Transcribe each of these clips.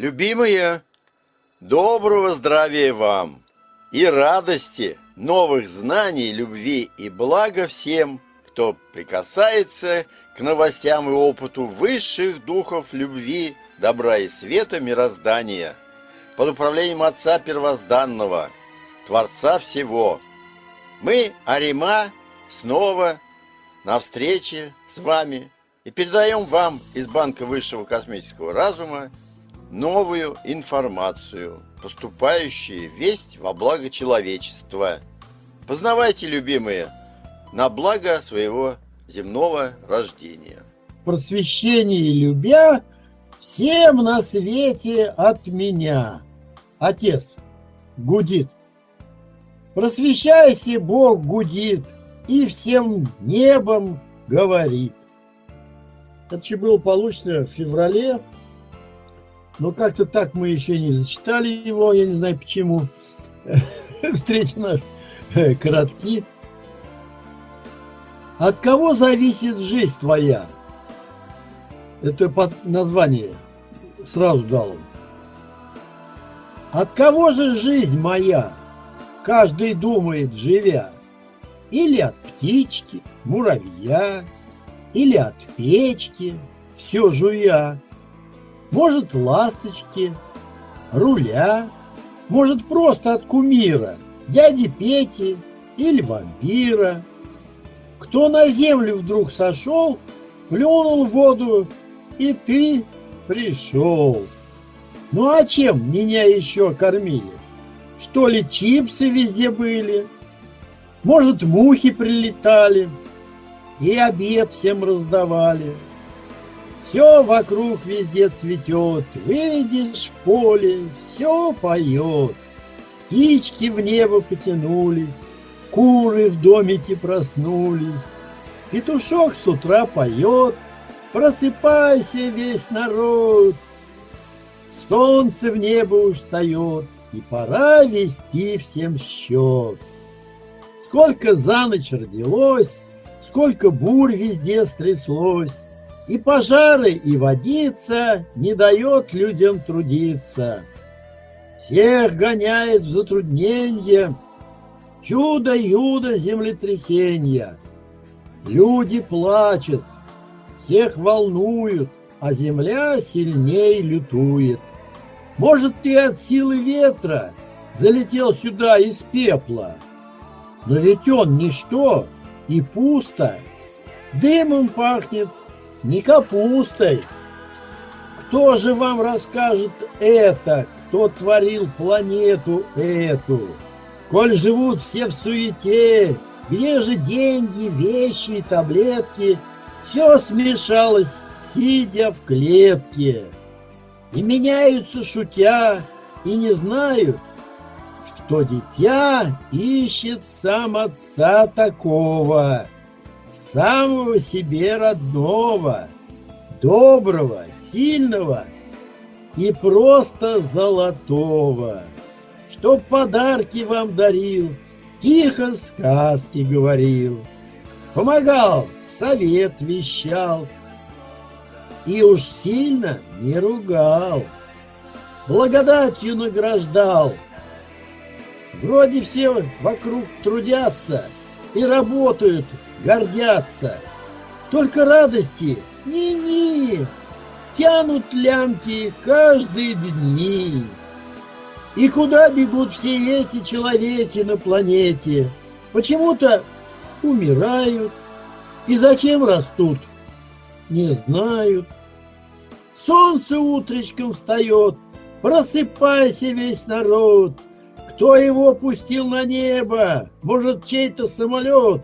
Любимые, доброго здравия вам и радости, новых знаний, любви и блага всем, кто прикасается к новостям и опыту высших духов любви, добра и света мироздания под управлением Отца Первозданного, Творца всего. Мы, Арима, снова на встрече с вами и передаем вам из Банка Высшего Космического Разума новую информацию, поступающую весть во благо человечества. Познавайте, любимые, на благо своего земного рождения. Просвещение любя, всем на свете от меня. Отец гудит. Просвещайся, Бог гудит, и всем небом говорит. Это же было получено в феврале, но как-то так мы еще не зачитали его, я не знаю почему. Встречи наши коротки. От кого зависит жизнь твоя? Это название сразу дал он. От кого же жизнь моя? Каждый думает, живя. Или от птички, муравья, или от печки, все жуя. Может, ласточки, руля, может, просто от кумира, дяди Пети или вампира. Кто на землю вдруг сошел, плюнул в воду, и ты пришел. Ну а чем меня еще кормили? Что ли, чипсы везде были? Может, мухи прилетали и обед всем раздавали? Все вокруг везде цветет, выйдешь в поле, все поет. Птички в небо потянулись, куры в домике проснулись. Петушок с утра поет, просыпайся, весь народ. Солнце в небо уж встает, и пора вести всем счет. Сколько за ночь родилось, сколько бурь везде стряслось, и пожары, и водица не дает людям трудиться. Всех гоняет в затруднение чудо-юдо землетрясения. Люди плачут, всех волнуют, а земля сильней лютует. Может, ты от силы ветра залетел сюда из пепла, но ведь он ничто и пусто, дымом пахнет, не капустой. Кто же вам расскажет это, кто творил планету эту? Коль живут все в суете, где же деньги, вещи и таблетки? Все смешалось, сидя в клетке. И меняются, шутя, и не знают, что дитя ищет сам отца такого, самого себе родного, доброго, сильного и просто золотого, чтоб подарки вам дарил, тихо сказки говорил, помогал, совет вещал и уж сильно не ругал, благодатью награждал. Вроде все вокруг трудятся и работают, гордятся. Только радости ни-ни, тянут лямки каждые дни. И куда бегут все эти человеки на планете? Почему-то умирают. И зачем растут? Не знают. Солнце утречком встает, просыпайся, весь народ. Кто его пустил на небо? Может, чей-то самолет?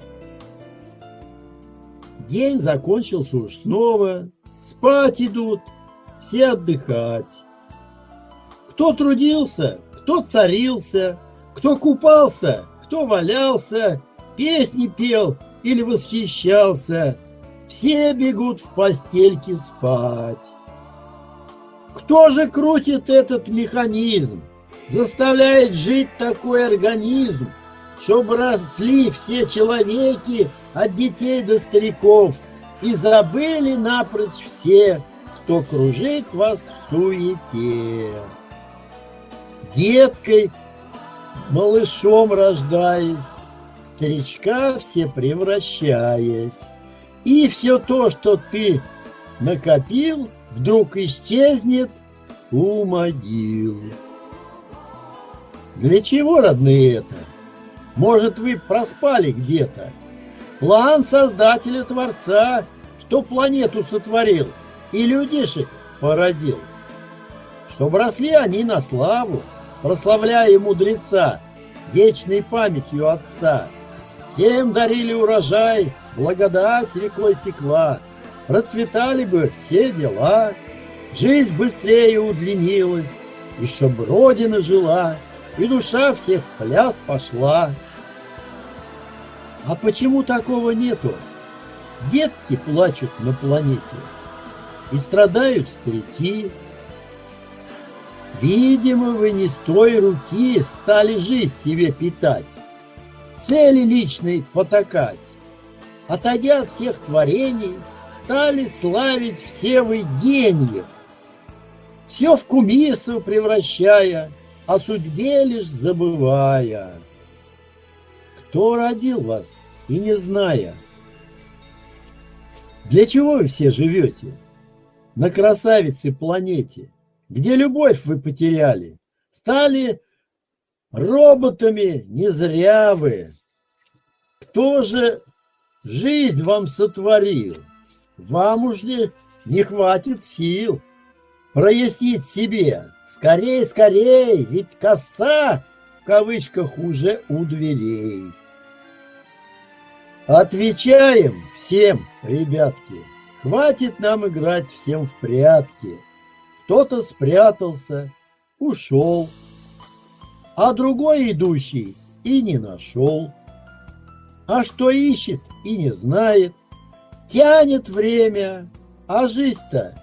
День закончился уж снова, спать идут, все отдыхать. Кто трудился, кто царился, кто купался, кто валялся, песни пел или восхищался. Все бегут в постельки спать. Кто же крутит этот механизм, заставляет жить такой организм, чтобы росли все человеки от детей до стариков и забыли напрочь все, кто кружит вас в суете. Деткой, малышом рождаясь, старичка все превращаясь. И все то, что ты накопил, вдруг исчезнет у могил. Для чего, родные, это? Может, вы проспали где-то? План Создателя Творца, что планету сотворил и людишек породил. Чтоб росли они на славу, прославляя мудреца, вечной памятью Отца. Всем дарили урожай, благодать рекой текла, процветали бы все дела, жизнь быстрее удлинилась, и чтоб Родина жила, и душа всех в пляс пошла. А почему такого нету? Детки плачут на планете, и страдают старики. Видимо, вы не с той руки стали жизнь себе питать, цели личной потакать. Отойдя от всех творений, стали славить все вы гениев, все в кумирство превращая, о судьбе лишь забывая. Кто родил вас и не зная? Для чего вы все живете на красавице планете, где любовь вы потеряли? Стали роботами не зря вы. Кто же жизнь вам сотворил? Вам уж не хватит сил прояснить себе. Скорей, скорей, ведь коса в кавычках уже у дверей. Отвечаем всем, ребятки, хватит нам играть всем в прятки. Кто-то спрятался, ушел, а другой идущий и не нашел. А что ищет и не знает, тянет время, а жизнь-то,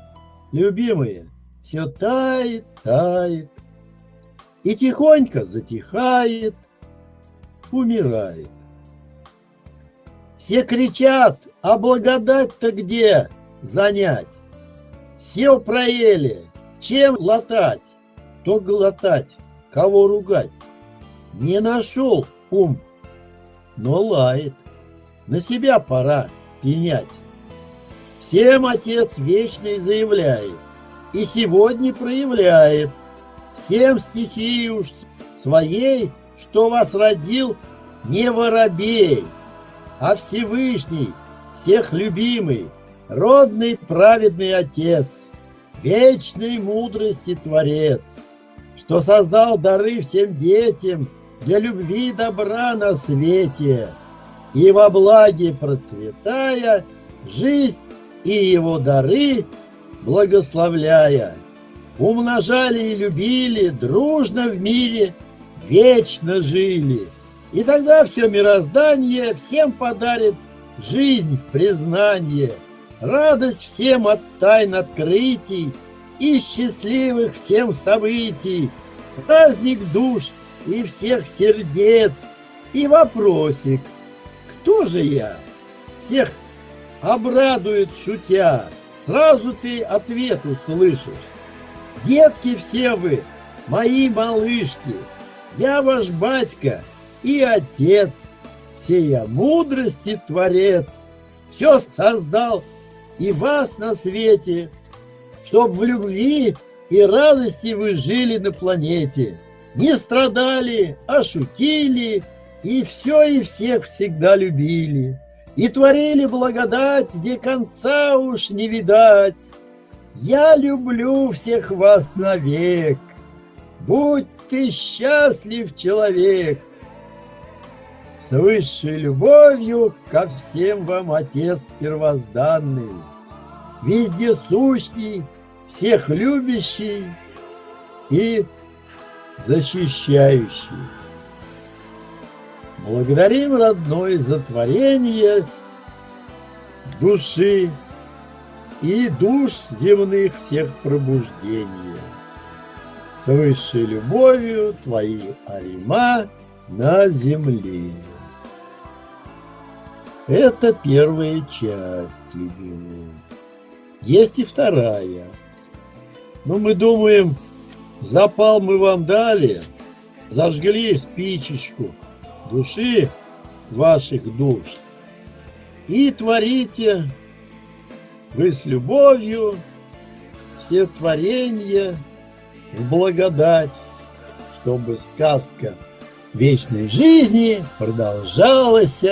любимые, все тает, тает, и тихонько затихает, умирает. Все кричат, а благодать-то где занять? Все проели, чем латать? Кто глотать, кого ругать? Не нашел ум, но лает, на себя пора пенять. Всем Отец Вечный заявляет, и сегодня проявляет всем стихии уж своей, что вас родил не воробей, а Всевышний, всех любимый, родный праведный Отец, вечной мудрости Творец, что создал дары всем детям для любви и добра на свете, и во благе процветая, жизнь и его дары благословляя, умножали и любили, дружно в мире вечно жили. И тогда все мироздание всем подарит жизнь в признание, радость всем от тайн открытий и счастливых всем событий, праздник душ и всех сердец, и вопросик: кто же я? Всех обрадует шутя, сразу ты ответ услышишь. Детки все вы, мои малышки, я ваш батька и отец, всея мудрости творец, все создал и вас на свете, чтоб в любви и радости вы жили на планете, не страдали, а шутили, и все и всех всегда любили, и творили благодать, где конца уж не видать. Я люблю всех вас навек, будь ты счастлив, человек. С высшей любовью ко всем вам Отец первозданный, вездесущий, всех любящий и защищающий. Благодарим, родной, за творение души и душ земных всех пробуждения. С высшей любовью твои Арима на земле. Это первая часть, любимые. есть и вторая. Но мы думаем, запал мы вам дали, зажгли спичечку души ваших душ. И творите вы с любовью все творения в благодать, чтобы сказка вечной жизни продолжалась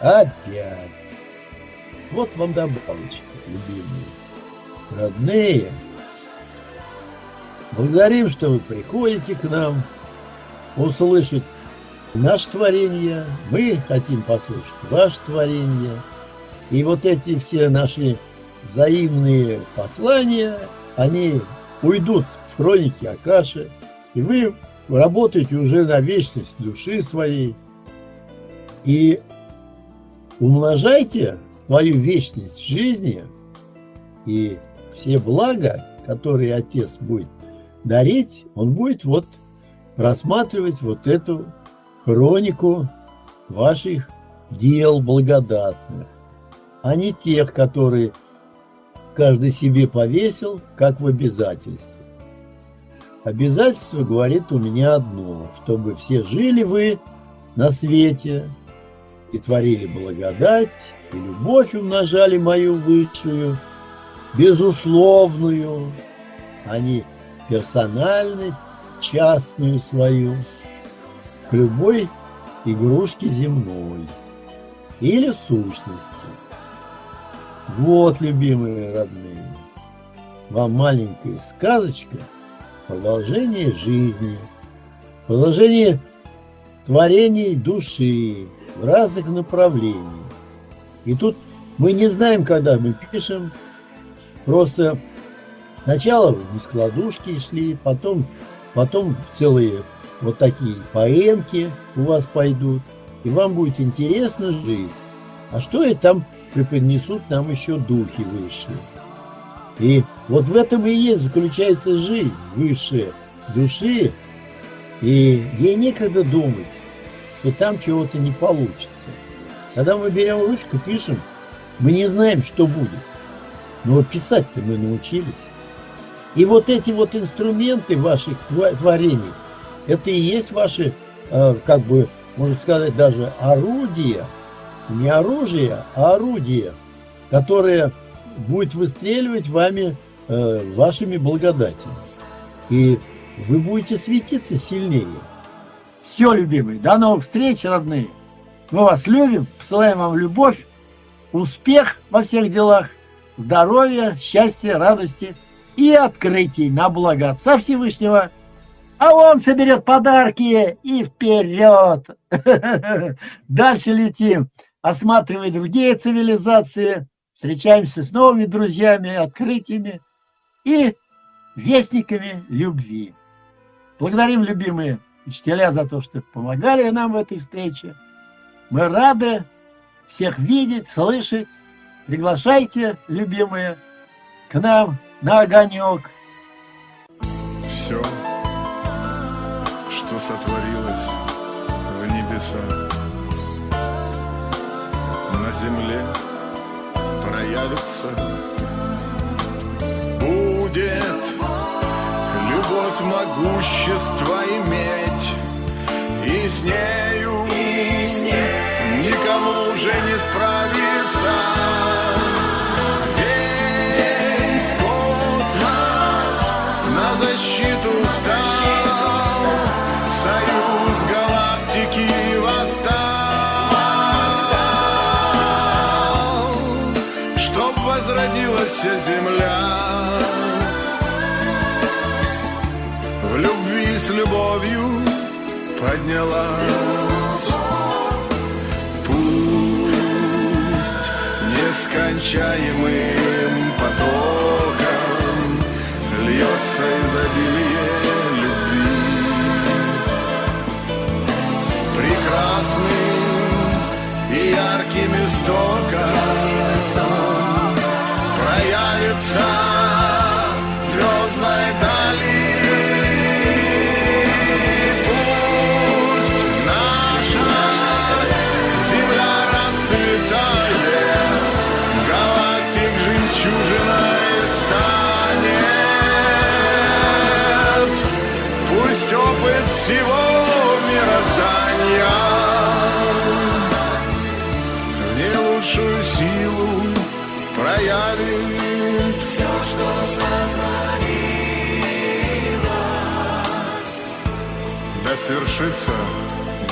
опять. Вот вам добавочка, любимые, родные. Благодарим, что вы приходите к нам услышать наше творение. Мы хотим послушать ваше творение. И вот эти все наши взаимные послания, они уйдут в хроники Акаши, и вы работаете уже на вечность души своей. И умножайте свою вечность жизни, и все блага, которые Отец будет дарить, Он будет вот просматривать вот эту хронику ваших дел благодатных, а не тех, которые каждый себе повесил, как в обязательстве. Обязательство говорит у меня одно, чтобы все жили вы на свете и творили благодать, и любовь умножали мою высшую, безусловную, а не персональную, частную свою, к любой игрушке земной или сущности. Вот, любимые родные, вам маленькая сказочка, продолжение жизни, продолжение творений души в разных направлениях. И тут мы не знаем, когда мы пишем, просто сначала нескладушки шли, потом целые вот такие поэмки у вас пойдут, и вам будет интересно жить. А что и там преподнесут нам еще духи высшие. И вот в этом и есть заключается жизнь высшей души, и ей некогда думать, что там чего-то не получится. Когда мы берем ручку, пишем, мы не знаем, что будет, но вот писать-то мы научились. И вот эти вот инструменты ваших творений, это и есть ваши, как бы, можно сказать, даже орудия, не оружие, а орудие, которое будет выстреливать вами, вашими благодатями. И вы будете светиться сильнее. Все, любимые, до новых встреч, родные. Мы вас любим, посылаем вам любовь, успех во всех делах, здоровья, счастья, радости и открытий на благо Отца Всевышнего. А он соберет подарки и вперед! Дальше летим, осматривая другие цивилизации, встречаемся с новыми друзьями, открытиями и вестниками любви. Благодарим, любимые учителя, за то, что помогали нам в этой встрече. Мы рады всех видеть, слышать. Приглашайте, любимые, к нам на огонек. Все, что сотворилось в небесах, на земле проявится. Будет любовь могущества иметь, и с нею никому уже не справиться. Весь космос на защиту встал, союз галактики восстал, чтоб возродилась земля. В любви с любовью поднялась. Пусть нескончаемым потоком льется изобилие любви, прекрасным и ярким истоком проявится звездной дали. Земля расцветает, галактик жемчужиной страдания в ней лучшую силу проявит все, что сотворилось. Да свершится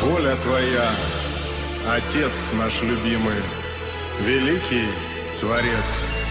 воля Твоя, Отец наш любимый, великий Творец.